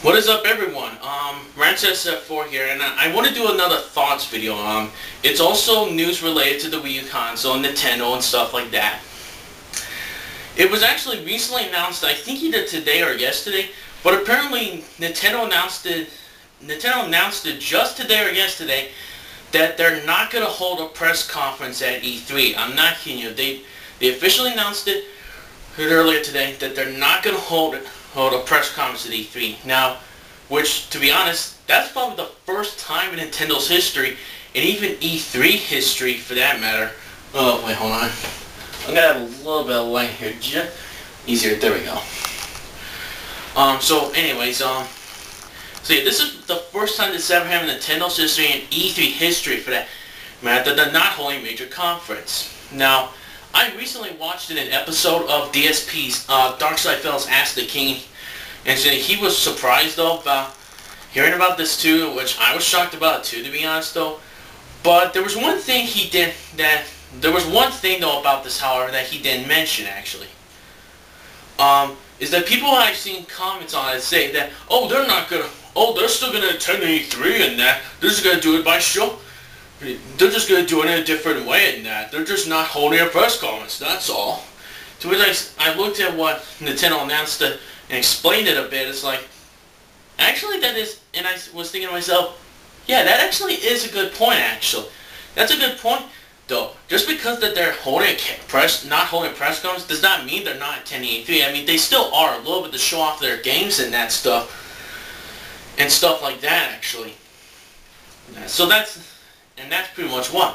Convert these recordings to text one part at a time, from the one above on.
What is up, everyone? RantsF4 here, and I want to do another thoughts video. It's also news related to the Wii U console and Nintendo and stuff like that. It was actually recently announced, I think either today or yesterday, but apparently Nintendo announced it just today or yesterday that they're not going to hold a press conference at E3. I'm not kidding you. They officially announced it earlier today that they're not going to hold a press conference at E3. Now, which, to be honest, that's probably the first time in Nintendo's history, and even E3 history for that matter. Oh, wait, hold on. I'm going to have a little bit of light here. Just easier. There we go. So yeah, this is the first time this ever happened in Nintendo's history and E3 history for that matter, that they're not holding a major conference. Now, I recently watched an episode of DSP's Darkside Fellas Ask the King, and so he was surprised though about hearing about this too, which I was shocked about too, to be honest though. But there was one thing though about this, however, that he didn't mention actually. Is that people I've seen comments on it say that, they're still gonna attend E3 and that they're just gonna do it by show. They're just going to do it in a different way than that. They're just not holding a press conference, that's all. To which I looked at what Nintendo announced and explained it a bit. It's like, actually that is, and I was thinking to myself, yeah, that actually is a good point, actually. That's a good point, though. Just because that they're not holding a press conference does not mean they're not attending E3. I mean, they still are a little bit to show off their games and that stuff. And stuff like that, actually. So that's pretty much why.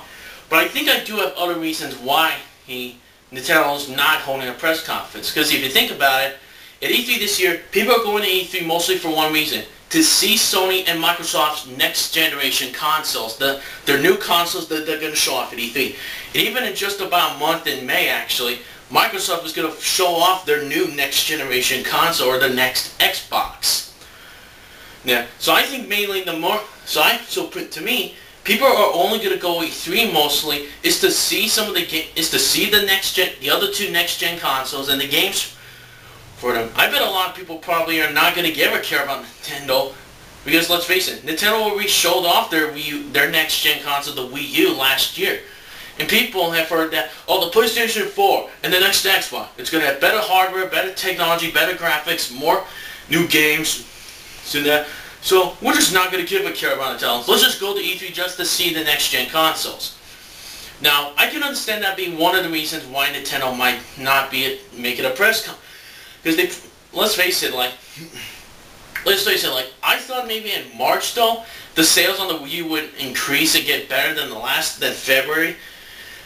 But I think I do have other reasons why Nintendo's not holding a press conference. Because if you think about it, at E3 this year, people are going to E3 mostly for one reason. To see Sony and Microsoft's next generation consoles. Their new consoles that they're going to show off at E3. And even in just about a month in May, actually, Microsoft is going to show off their new next generation console, or the next Xbox. Yeah, so I think mainly to me, people are only going to go E3 mostly is to see the other two next gen consoles and the games for them. I bet a lot of people probably are not going to ever care about Nintendo, because let's face it, Nintendo already showed off their next gen console, the Wii U, last year. And people have heard that, the PlayStation 4 and the next Xbox, it's going to have better hardware, better technology, better graphics, more new games. So we're just not going to give a care about Nintendo. Let's just go to E3 just to see the next gen consoles. Now, I can understand that being one of the reasons why Nintendo might not make it a press conference. Because let's face it, I thought maybe in March though, the sales on the Wii U would increase and get better than February.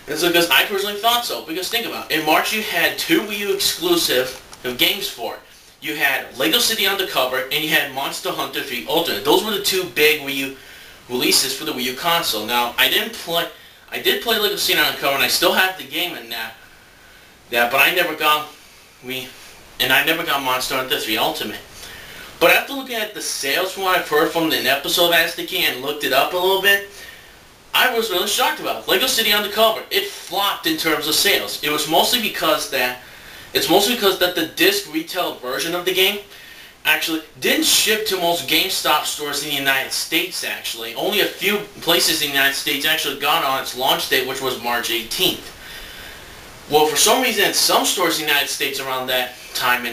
And so, because I personally thought so. Because think about it, in March you had two Wii U exclusive games for it. You had Lego City Undercover, and you had Monster Hunter 3 Ultimate. Those were the two big Wii U releases for the Wii U console. Now, I did play Lego City Undercover, and I still have the game in that. But I never got Monster Hunter 3 Ultimate. But after looking at the sales from what I've heard from an episode of Ask the King and looked it up a little bit, I was really shocked about it. Lego City Undercover, it flopped in terms of sales. It was mostly because that the disc retail version of the game actually didn't ship to most GameStop stores in the United States, actually. Only a few places in the United States actually got on its launch date, which was March 18th. Well, for some reason, some stores in the United States around that time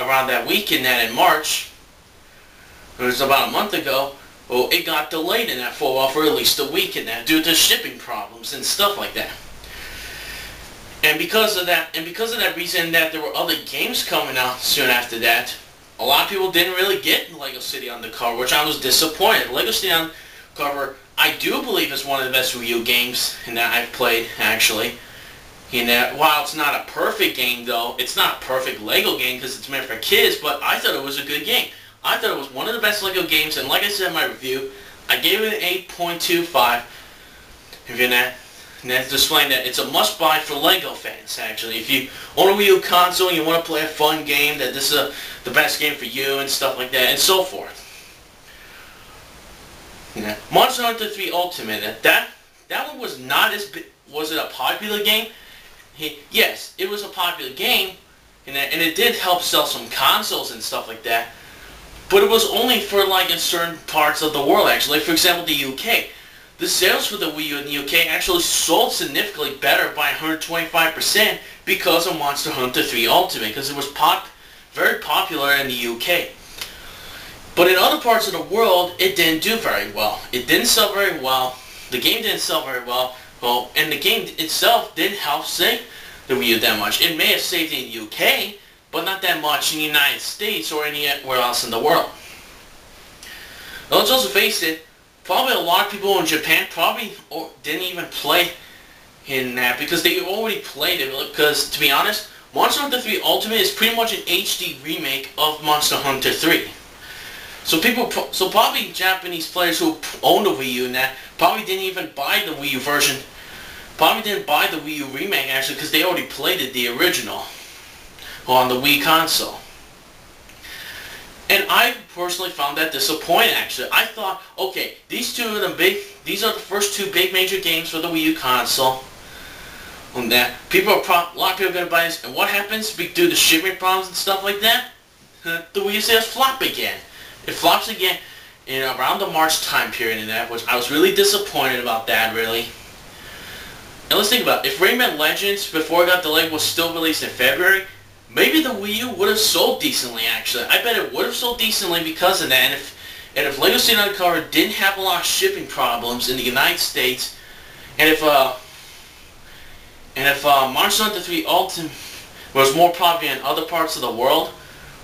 around that week in March, it was about a month ago, well, it got delayed in that for at least a week in that due to shipping problems and stuff like that. And because of that reason that there were other games coming out soon after that, a lot of people didn't really get Lego City Undercover, which I was disappointed. Lego City Undercover, I do believe, is one of the best Wii U games that I've played, actually. While it's not a perfect game, though, it's not a perfect Lego game because it's meant for kids, but I thought it was a good game. I thought it was one of the best Lego games, and like I said in my review, I gave it an 8.25. And that's displaying that it's a must-buy for LEGO fans, actually. If you own a Wii U console and you want to play a fun game, that this is the best game for you and stuff like that, and so forth. Monster Hunter 3 Ultimate, that one was not as big. Was it a popular game? Yes, it was a popular game, and it did help sell some consoles and stuff like that. But it was only for like in certain parts of the world actually. Like for example the UK. The sales for the Wii U in the UK actually sold significantly better by 125% because of Monster Hunter 3 Ultimate, because it was very popular in the UK. But in other parts of the world, it didn't do very well. It didn't sell very well. The game didn't sell very well. And the game itself didn't help save the Wii U that much. It may have saved it in the UK, but not that much in the United States or anywhere else in the world. Now, let's also face it, probably a lot of people in Japan probably didn't even play in that because they already played it. Because to be honest, Monster Hunter 3 Ultimate is pretty much an HD remake of Monster Hunter 3. So probably Japanese players who own the Wii U and that probably didn't even buy the Wii U version. Probably didn't buy the Wii U remake actually because they already played it, the original, on the Wii console. And I personally found that disappointing actually. I thought, okay, these are the first two big major games for the Wii U console. On that, a lot of people are going to buy this, and what happens due to shipping problems and stuff like that? The Wii U sales flop again. It flops again in around the March time period, and that which I was really disappointed about that, really. And let's think about it. If Rayman Legends, before it got delayed, was still released in February, maybe the Wii U would have sold decently, actually. I bet it would have sold decently because of that. And if Lego City Undercover didn't have a lot of shipping problems in the United States, and if Monster Hunter 3 Ultimate was more popular in other parts of the world,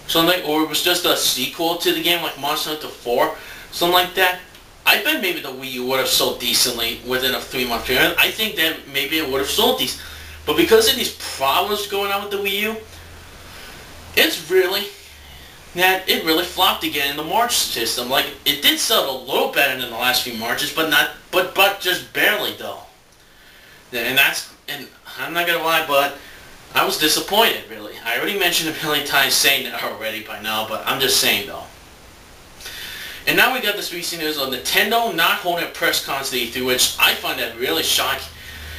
something, or it was just a sequel to the game like Monster Hunter 4, something like that, I bet maybe the Wii U would have sold decently within a 3-month period. I think that maybe it would have sold decent. But because of these problems going on with the Wii U, it really flopped again in the March system. Like, it did sell a little better than the last few Marches, but just barely though. And I'm not gonna lie, but I was disappointed, really. I already mentioned a million times saying that already by now, but I'm just saying though. And now we got this recent news on Nintendo not holding a press conference at E3, which I find that really shocking,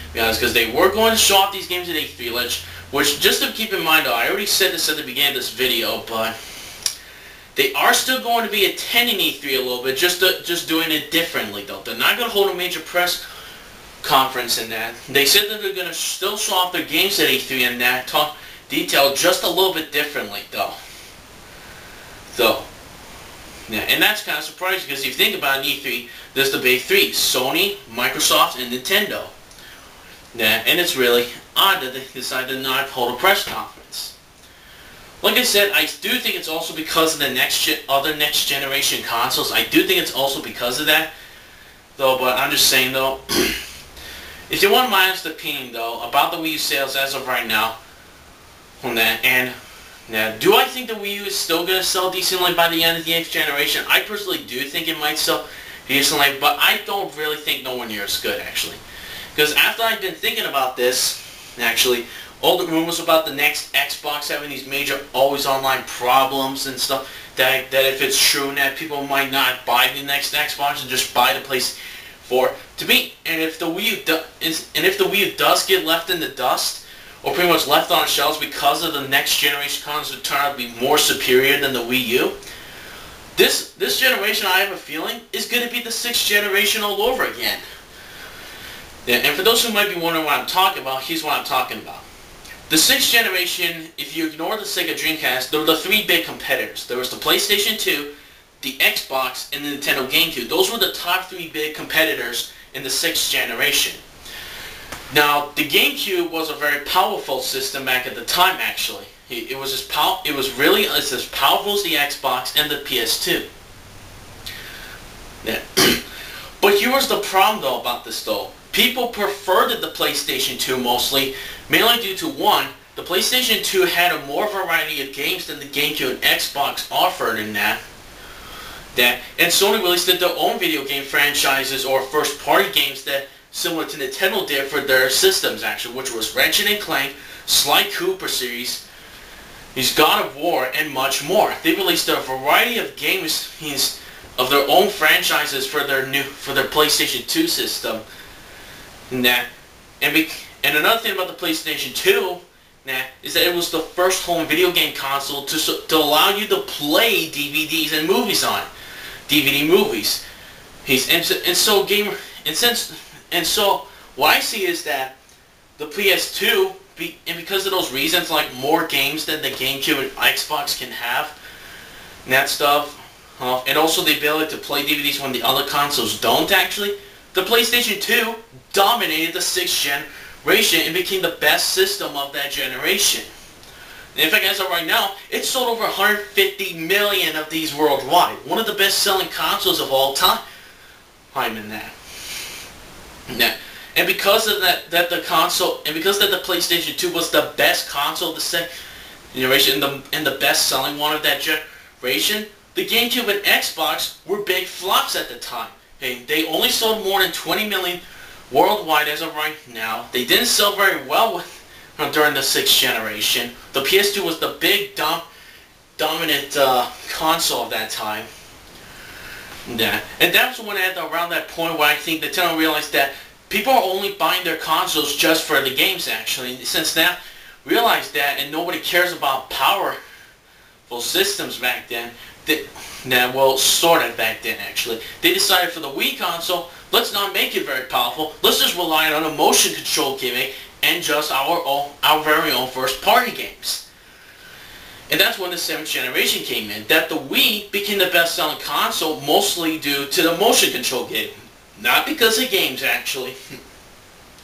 to be honest, because they were going to show off these games at E3, which just to keep in mind though, I already said this at the beginning of this video, but they are still going to be attending E3 a little bit, just doing it differently though. They're not going to hold a major press conference in that. They said that they're going to still show off their games at E3 and that, talk detail just a little bit differently though. Yeah, and that's kind of surprising because if you think about E3, there's the big three: Sony, Microsoft, and Nintendo. Yeah, and it's really odd that they decided to not hold a press conference. Like I said, I do think it's also because of the other next generation consoles. I do think it's also because of that, though. But I'm just saying though, if you want my honest opinion though about the Wii U sales as of right now, on that, and now, do I think the Wii U is still going to sell decently by the end of the 8th generation? I personally do think it might sell decently, but I don't really think nowhere near as good, actually. Because after I've been thinking about this, actually, all the rumors about the next Xbox having these major always online problems and stuff, that if it's true that people might not buy the next Xbox and just buy the PlayStation 4, and if the Wii U does get left in the dust, or pretty much left on shelves because of the next generation consoles would turn out to be more superior than the Wii U, this generation, I have a feeling, is going to be the 6th generation all over again. Yeah, and for those who might be wondering what I'm talking about, here's what I'm talking about. The 6th generation, if you ignore the Sega Dreamcast, there were the 3 big competitors. There was the PlayStation 2, the Xbox, and the Nintendo Gamecube. Those were the top 3 big competitors in the 6th generation. Now, the Gamecube was a very powerful system back at the time, actually. It was as powerful as the Xbox and the PS2. Yeah. But here was the problem, though, about this, though. People preferred the PlayStation 2 mostly, mainly due to, one, the PlayStation 2 had a more variety of games than the Gamecube and Xbox offered in that. And Sony released their own video game franchises or first-party games that similar to Nintendo did for their systems, actually, which was Ratchet & Clank, Sly Cooper series, these God of War, and much more. They released a variety of games of their own franchises for their PlayStation 2 system. And another thing about the PlayStation 2, is that it was the first home video game console to allow you to play DVDs and movies on it. DVD movies. So what I see is that the PS2, and because of those reasons, like more games than the Gamecube and Xbox can have, and that stuff, and also the ability to play DVDs when the other consoles don't actually, the PlayStation 2 dominated the 6th generation and became the best system of that generation. And in fact, as of right now, it's sold over 150 million of these worldwide. One of the best-selling consoles of all time. I'm in that. And because of that the PlayStation 2 was the best console of the 2nd generation and the best-selling one of that generation, the GameCube and Xbox were big flops at the time. They only sold more than 20 million worldwide as of right now. They didn't sell very well during the 6th generation. The PS2 was the big dominant console of that time. Yeah. And that was when around that point where I think Nintendo realized that people are only buying their consoles just for the games actually. Since now realized that and nobody cares about powerful systems back then. Sort of back then actually. They decided for the Wii console, let's not make it very powerful. Let's just rely on a motion control gimmick and just our very own first party games. And that's when the 7th generation came in. That the Wii became the best selling console mostly due to the motion control gimmick. Not because of games actually.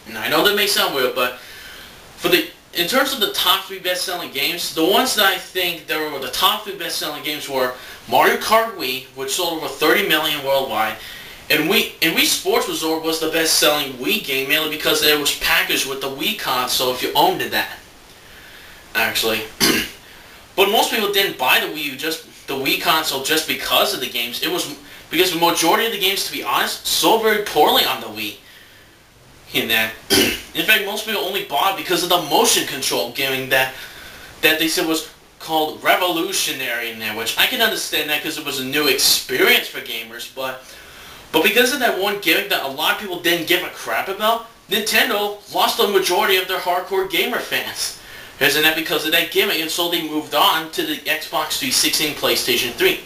And I know that may sound weird, but in terms of the top 3 best-selling games, the ones that I think that were the top 3 best-selling games were Mario Kart Wii, which sold over 30 million worldwide, and Wii Sports Resort was the best-selling Wii game, mainly because it was packaged with the Wii console if you owned that, actually. But most people didn't buy the Wii console just because of the games. It was because the majority of the games, to be honest, sold very poorly on the Wii. In fact, most people only bought it because of the motion control gimmick that they said was called revolutionary in there, which I can understand that because it was a new experience for gamers, but because of that one gimmick that a lot of people didn't give a crap about, Nintendo lost the majority of their hardcore gamer fans. Isn't that because of that gimmick? And so they moved on to the Xbox 360 and PlayStation 3.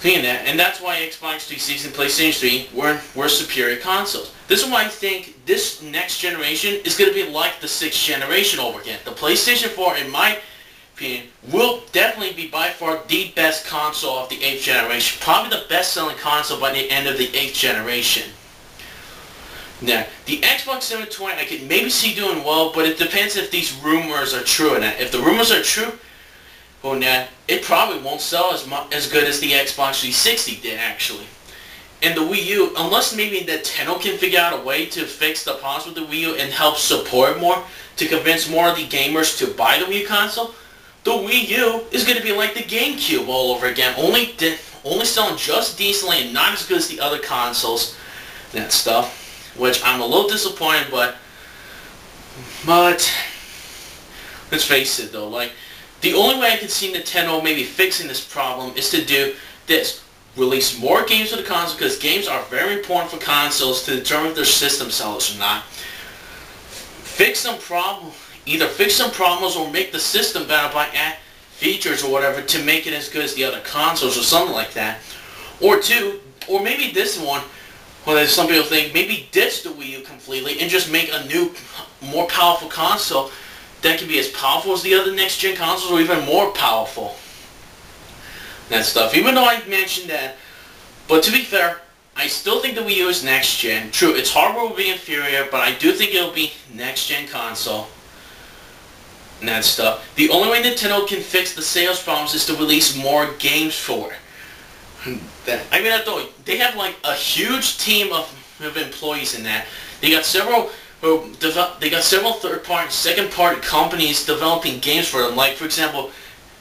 And that's why Xbox 360 and PlayStation 3 were superior consoles. This is why I think this next generation is going to be like the 6th generation over again. The PlayStation 4, in my opinion, will definitely be by far the best console of the 8th generation. Probably the best-selling console by the end of the 8th generation. Now, the Xbox 720 I could maybe see doing well, but it depends if these rumors are true or not. If the rumors are true, well, now, it probably won't sell as good as the Xbox 360 did, actually. And the Wii U, unless maybe Nintendo can figure out a way to fix the problems with the Wii U and help support more, to convince more of the gamers to buy the Wii console, the Wii U is going to be like the Gamecube all over again, only selling just decently and not as good as the other consoles, that stuff, which I'm a little disappointed, but let's face it though, like, the only way I can see Nintendo maybe fixing this problem is to do this. Release more games for the console, because games are very important for consoles to determine if their system sells or not. Either fix some problems or make the system better by adding features or whatever to make it as good as the other consoles or something like that. Or maybe this one, well, some people think, maybe ditch the Wii U completely and just make a new, more powerful console that can be as powerful as the other next-gen consoles or even more powerful. That stuff. Even though I mentioned that, but to be fair, I still think the Wii U is next-gen. True, its hardware will be inferior, but I do think it'll be next-gen console. And that stuff. The only way Nintendo can fix the sales problems is to release more games for it. I mean, they have like a huge team of employees in that. They got several third-party, second-party companies developing games for them. Like, for example,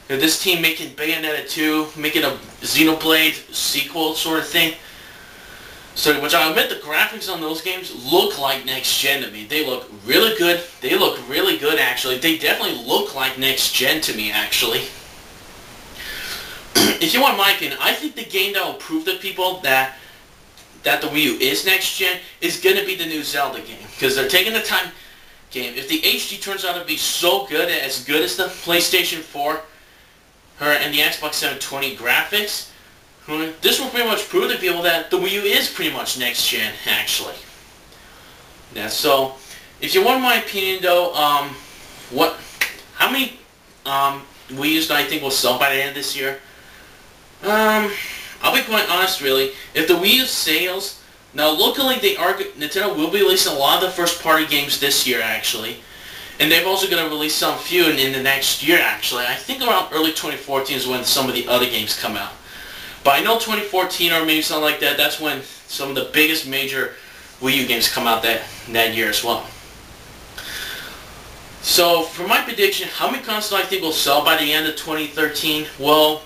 this team making Bayonetta 2, making a Xenoblade sequel sort of thing. So, which I admit, the graphics on those games look like next-gen to me. They look really good. They look really good, actually. They definitely look like next-gen to me, actually. If you want my opinion, I think the game that will prove to people that the Wii U is next-gen is going to be the new Zelda game. Because they're taking the time game, if the HD turns out to be so good, as good as the PlayStation 4 and the Xbox 720 graphics, this will pretty much prove to people that the Wii U is pretty much next gen, actually. Yeah, so if you want my opinion though, how many Wii U's do I think will sell by the end of this year? I'll be quite honest, really. If the Wii U sales, now locally Nintendo will be releasing a lot of the first party games this year, actually. And they're also going to release some few in the next year, actually. I think around early 2014 is when some of the other games come out. But I know 2014 or maybe something like that, that's when some of the biggest major Wii U games come out that year as well. So, for my prediction, how many consoles I think will sell by the end of 2013? Well,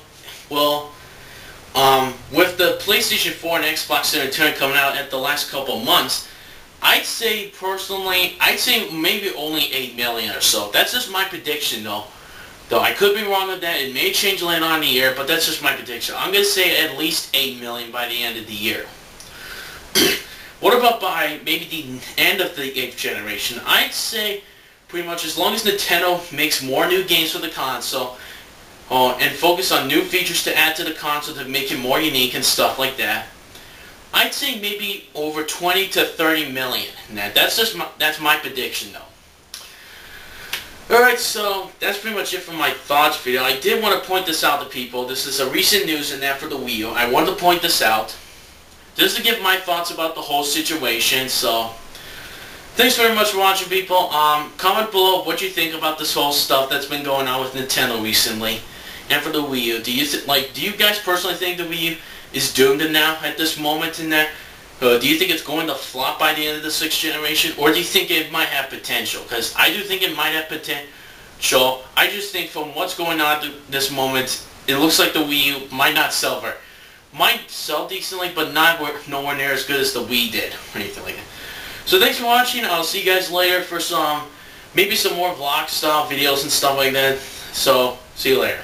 with the PlayStation 4 and Xbox 360 coming out at the last couple months, I'd say maybe only 8 million or so. That's just my prediction though. Though I could be wrong with that. It may change later on in the year, but that's just my prediction. I'm going to say at least 8 million by the end of the year. What about by maybe the end of the 8th generation? I'd say pretty much as long as Nintendo makes more new games for the console, and focus on new features to add to the console to make it more unique and stuff like that, I'd say maybe over 20 to 30 million. Now, that's my prediction though. Alright, so that's pretty much it for my thoughts video. I did want to point this out to people. This is a recent news and that for the Wii U. I wanted to point this out just to give my thoughts about the whole situation. So thanks very much for watching, people. Comment below what you think about this whole stuff that's been going on with Nintendo recently. And for the Wii U, do you guys personally think the Wii U is doomed now at this moment in that? Do you think it's going to flop by the end of the 6th generation? Or do you think it might have potential? Because I do think it might have potential. I just think from what's going on at this moment, it looks like the Wii U might not sell might sell decently, but nowhere near as good as the Wii did, or anything like that. So thanks for watching. I'll see you guys later for maybe some more vlog style videos and stuff like that. So, see you later.